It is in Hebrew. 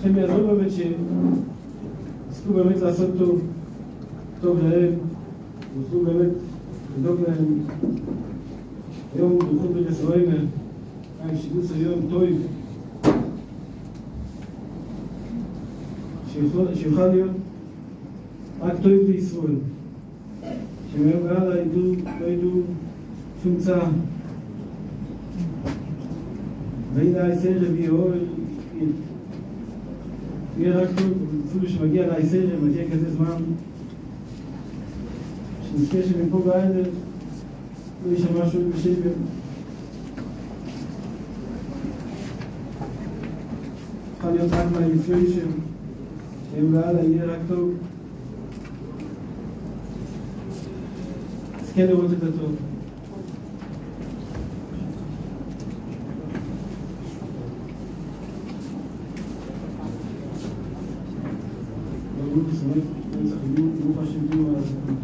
השם יעזור באמת שיזכו באמת לעשות טוב להם, יזכו באמת לדאוג להם. היום ברכות בגסורים, שיבוץ היום טוב, שיוכל להיות רק טוב בישראל, שמהיום והלאה לא ידעו שום צער. והנה היסר ויהול, יהיה רק טוב, אפילו שמגיע להיסר, מגיע כזה זמן, שנזכה שמפה בערב לא יישמע משהו בשבר. יכול להיות רק מהיפוי שהם והלאה יהיה רק טוב. אז כן לראות את הטוב. ברוך השם, ברוך השם,